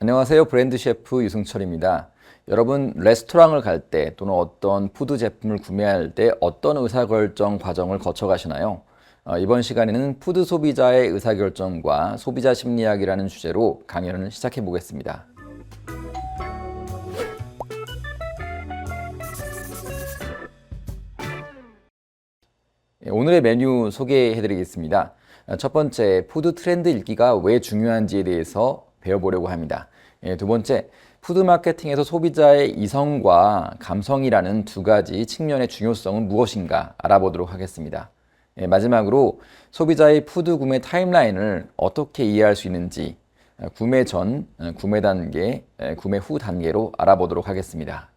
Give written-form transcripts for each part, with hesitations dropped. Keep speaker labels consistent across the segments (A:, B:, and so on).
A: 안녕하세요. 브랜드 셰프 유승철입니다. 여러분, 레스토랑을 갈 때 또는 어떤 푸드 제품을 구매할 때 어떤 의사결정 과정을 거쳐가시나요? 이번 시간에는 푸드 소비자의 의사결정과 소비자 심리학이라는 주제로 강연을 시작해 보겠습니다. 오늘의 메뉴 소개해 드리겠습니다. 첫 번째, 푸드 트렌드 읽기가 왜 중요한지에 대해서 배워보려고 합니다. 두 번째, 푸드 마케팅에서 소비자의 이성과 감성이라는 두 가지 측면의 중요성은 무엇인가 알아보도록 하겠습니다. 마지막으로 소비자의 푸드 구매 타임라인을 어떻게 이해할 수 있는지 구매 전, 구매 단계, 구매 후 단계로 알아보도록 하겠습니다.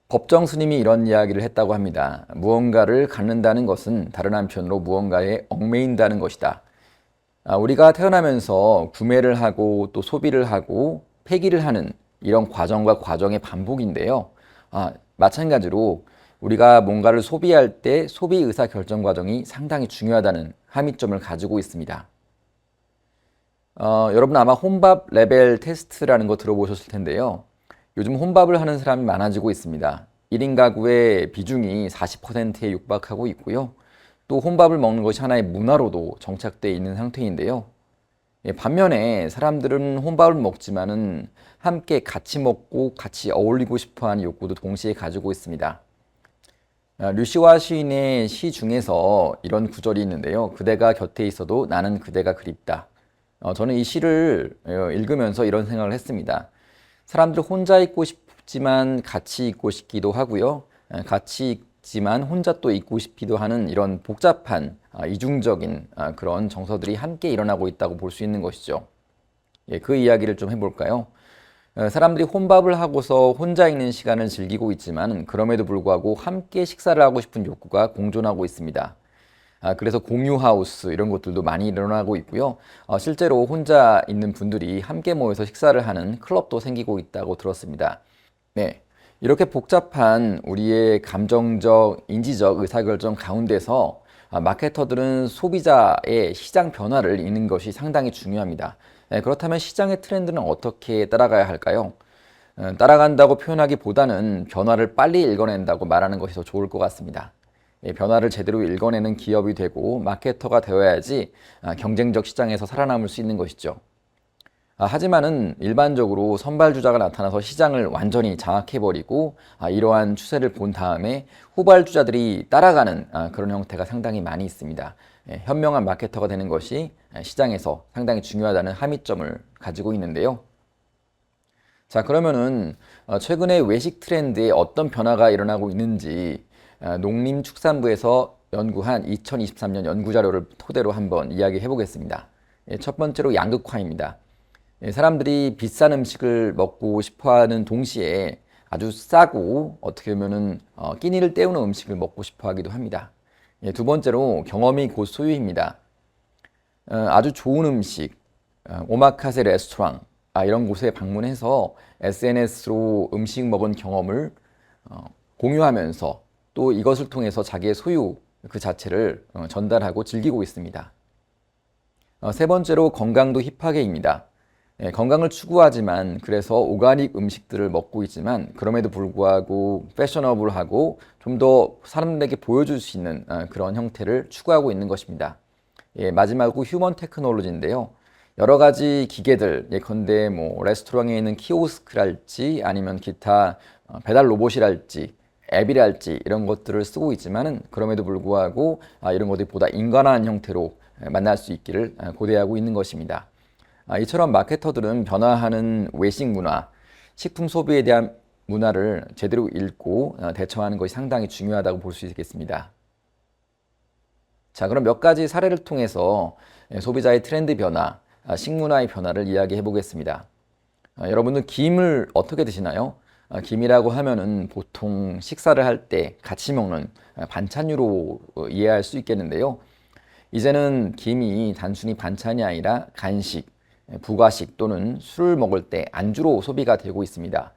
A: 법정 스님이 이런 이야기를 했다고 합니다. 무언가를 갖는다는 것은 다른 한편으로 무언가에 얽매인다는 것이다. 우리가 태어나면서 구매를 하고 또 소비를 하고 폐기를 하는 이런 과정과 과정의 반복인데요. 마찬가지로 우리가 뭔가를 소비할 때 소비 의사 결정 과정이 상당히 중요하다는 함의점을 가지고 있습니다. 여러분 아마 혼밥 레벨 테스트라는 거 들어보셨을 텐데요. 요즘 혼밥을 하는 사람이 많아지고 있습니다. 1인 가구의 비중이 40%에 육박하고 있고요. 또 혼밥을 먹는 것이 하나의 문화로도 정착되어 있는 상태인데요. 반면에 사람들은 혼밥을 먹지만은 함께 같이 먹고 같이 어울리고 싶어하는 욕구도 동시에 가지고 있습니다. 류시와 시인의 시 중에서 이런 구절이 있는데요. 그대가 곁에 있어도 나는 그대가 그립다. 저는 이 시를 읽으면서 이런 생각을 했습니다. 사람들 혼자 있고 싶지만 같이 있고 싶기도 하고요. 같이 있지만 혼자 또 있고 싶기도 하는 이런 복잡한 이중적인 그런 정서들이 함께 일어나고 있다고 볼 수 있는 것이죠. 그 이야기를 좀 해볼까요? 사람들이 혼밥을 하고서 혼자 있는 시간을 즐기고 있지만 그럼에도 불구하고 함께 식사를 하고 싶은 욕구가 공존하고 있습니다. 그래서 공유 하우스 이런 것들도 많이 일어나고 있고요. 실제로 혼자 있는 분들이 함께 모여서 식사를 하는 클럽도 생기고 있다고 들었습니다. 네. 이렇게 복잡한 우리의 감정적, 인지적 의사결정 가운데서 마케터들은 소비자의 시장 변화를 읽는 것이 상당히 중요합니다. 그렇다면 시장의 트렌드는 어떻게 따라가야 할까요? 따라간다고 표현하기보다는 변화를 빨리 읽어낸다고 말하는 것이 더 좋을 것 같습니다. 변화를 제대로 읽어내는 기업이 되고 마케터가 되어야지 경쟁적 시장에서 살아남을 수 있는 것이죠. 하지만은 일반적으로 선발주자가 나타나서 시장을 완전히 장악해버리고 이러한 추세를 본 다음에 후발주자들이 따라가는 그런 형태가 상당히 많이 있습니다. 현명한 마케터가 되는 것이 시장에서 상당히 중요하다는 함의점을 가지고 있는데요. 자, 그러면은 최근에 외식 트렌드에 어떤 변화가 일어나고 있는지 농림축산부에서 연구한 2023년 연구자료를 토대로 한번 이야기해 보겠습니다. 첫 번째로 양극화입니다. 사람들이 비싼 음식을 먹고 싶어하는 동시에 아주 싸고 어떻게 보면은 끼니를 때우는 음식을 먹고 싶어하기도 합니다. 두 번째로 경험이 곧 소유입니다. 아주 좋은 음식, 오마카세 레스토랑 이런 곳에 방문해서 SNS로 음식 먹은 경험을 공유하면서 또 이것을 통해서 자기의 소유 그 자체를 전달하고 즐기고 있습니다. 세 번째로 건강도 힙하게입니다. 건강을 추구하지만 그래서 오가닉 음식들을 먹고 있지만 그럼에도 불구하고 패셔너블하고 좀 더 사람들에게 보여줄 수 있는 그런 형태를 추구하고 있는 것입니다. 마지막으로 휴먼 테크놀로지인데요. 여러 가지 기계들, 예컨대 뭐 레스토랑에 있는 키오스크랄지 아니면 기타 배달 로봇이랄지 앱이랄지 이런 것들을 쓰고 있지만은 그럼에도 불구하고 이런 것들이 보다 인간화한 형태로 만날 수 있기를 고대하고 있는 것입니다. 이처럼 마케터들은 변화하는 외식 문화, 식품 소비에 대한 문화를 제대로 읽고 대처하는 것이 상당히 중요하다고 볼 수 있겠습니다. 자, 그럼 몇 가지 사례를 통해서 소비자의 트렌드 변화, 식문화의 변화를 이야기해 보겠습니다. 여러분은 김을 어떻게 드시나요? 김이라고 하면은 보통 식사를 할 때 같이 먹는 반찬으로 이해할 수 있겠는데요. 이제는 김이 단순히 반찬이 아니라 간식, 부가식 또는 술을 먹을 때 안주로 소비가 되고 있습니다.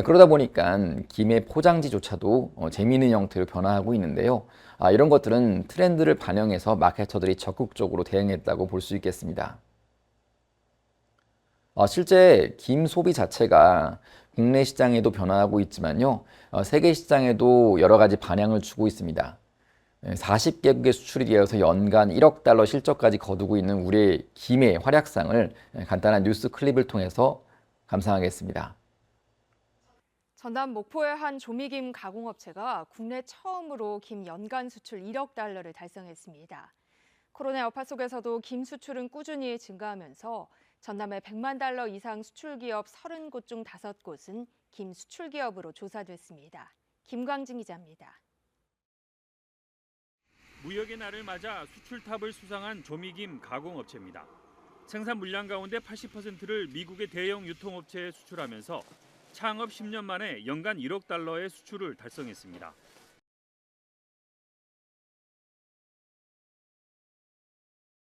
A: 그러다 보니까 김의 포장지조차도 재미있는 형태로 변화하고 있는데요. 이런 것들은 트렌드를 반영해서 마케터들이 적극적으로 대응했다고 볼 수 있겠습니다. 실제 김 소비 자체가 국내 시장에도 변화하고 있지만요. 세계 시장에도 여러 가지 반향을 주고 있습니다. 40개국에 수출이 되어서 연간 1억 달러 실적까지 거두고 있는 우리의 김의 활약상을 간단한 뉴스 클립을 통해서 감상하겠습니다.
B: 전남 목포의 한 조미김 가공업체가 국내 처음으로 김 연간 수출 1억 달러를 달성했습니다. 코로나 여파 속에서도 김 수출은 꾸준히 증가하면서 전남의 100만 달러 이상 수출 기업 30곳 중 5곳은 김 수출 기업으로 조사됐습니다. 김광진 기자입니다.
C: 무역의 날을 맞아 수출탑을 수상한 조미김 가공업체입니다. 생산 물량 가운데 80%를 미국의 대형 유통업체에 수출하면서 창업 10년 만에 연간 1억 달러의 수출을 달성했습니다.